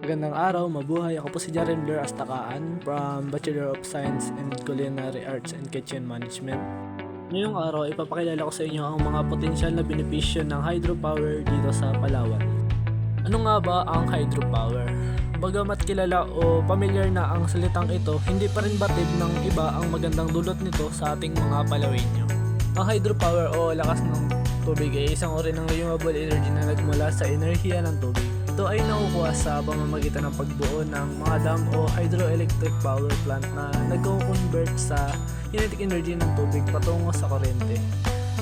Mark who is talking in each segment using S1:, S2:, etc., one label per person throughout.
S1: Magandang araw, mabuhay. Ako po si Jaren Blair Astakaan from Bachelor of Science in Culinary Arts and Kitchen Management. Ngayong araw, ipapakilala ko sa inyo ang mga potensyal na benepisyo ng hydropower dito sa Palawan. Ano nga ba ang hydropower? Bagamat kilala o pamilyar na ang salitang ito, hindi pa rin batid ng iba ang magandang dulot nito sa ating mga Palawenyo. Ang hydropower o lakas ng tubig ay isang uri ng renewable energy na nagmula sa enerhiya ng tubig. Ito ay nakukuha sa pamamagitan ng pagbuo ng mga dam o hydroelectric power plant na nagko-convert sa kinetic energy ng tubig patungo sa kuryente.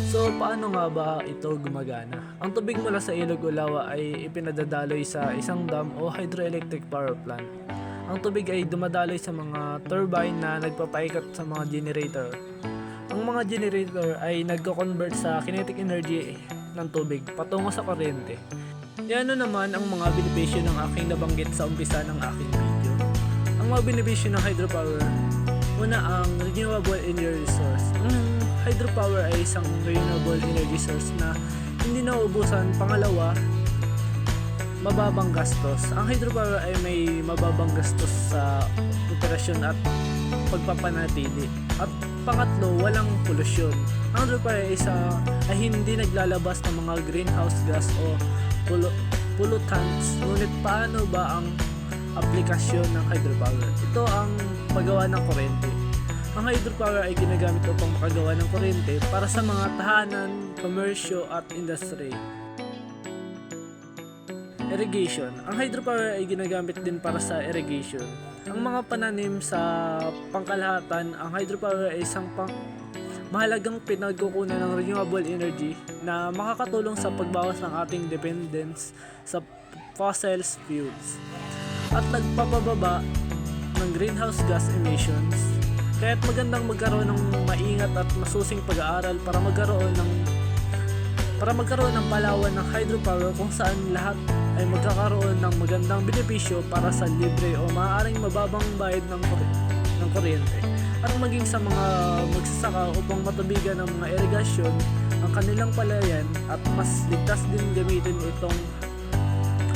S1: So, paano nga ba ito gumagana? Ang tubig mula sa ilog o lawa ay ipinadadaloy sa isang dam o hydroelectric power plant. Ang tubig ay dumadaloy sa mga turbine na nagpapaikot sa mga generator. Ang mga generator ay nagko-convert sa kinetic energy ng tubig patungo sa kuryente. Yan naman ang mga benepisyo ng aking nabanggit sa umpisa ng aking video. Ang mga benepisyo ng hydropower, una ang renewable energy source. Ang hydropower ay isang renewable energy source na hindi nauubusan. Pangalawa, mababang gastos. Ang hydropower ay may mababang gastos sa operasyon at pagpapanatili. At pangatlo, walang polusyon. Ang hydropower ay hindi naglalabas ng mga greenhouse gas o pollutants. Ngunit paano ba ang aplikasyon ng hydropower? Ito ang paggawa ng kuryente. Ang hydropower ay ginagamit upang makagawa ng kuryente para sa mga tahanan, komersyo at industry. Irrigation. Ang hydropower ay ginagamit din para sa irrigation. Ang mga pananim sa pangkalahatan, ang hydropower ay isang mahalagang pinagkukunan ng renewable energy na makakatulong sa pagbawas ng ating dependence sa fossil fuels at nagpapababa ng greenhouse gas emissions. Kaya't magandang magkaroon ng maingat at masusing pag-aaral para magkaroon ng Palawan ng hydropower kung saan lahat ay magkakaroon ng magandang benepisyo para sa libre o maaaring mababang bayad ng kuryente at maging sa mga magsasaka upang matubigan ng mga irigasyon ang kanilang palayan at mas ligtas din gamitin itong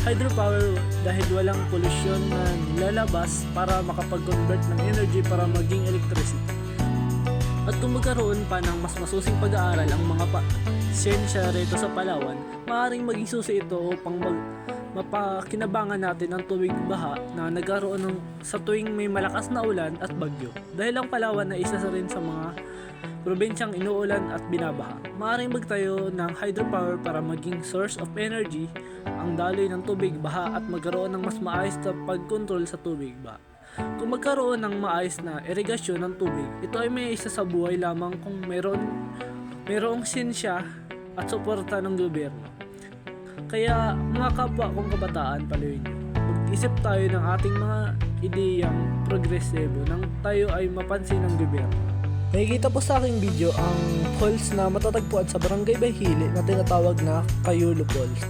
S1: hydropower dahil walang polusyon na nilalabas para makapag-convert ng energy para maging electricity. At kung magkaroon pa ng mas masusing pag-aaral ang mga siyensya rito sa Palawan, maaaring maging susi ito upang mapakinabangan natin ang tubig baha na nagkaroon sa tuwing may malakas na ulan at bagyo. Dahil ang Palawan ay isa rin sa mga probinsyang inuulan at binabaha. Maaaring magtayo ng hydropower para maging source of energy ang daloy ng tubig baha at magkaroon ng mas maayos na pagkontrol sa tubig baha. Kung magkaroon ng maayos na irigasyon ng tubig, ito ay may isa sa buhay lamang kung mayroong siyensya at suporta ng gobyerno. Kaya mga kapwa kong kabataan, Palawenyo, mag-isip tayo ng ating mga ideyang progresibo nang tayo ay mapansin ng gobyerno. Nakikita po sa aking video ang falls na matatagpuan sa Barangay Bahili na tinatawag na Kayulo Falls.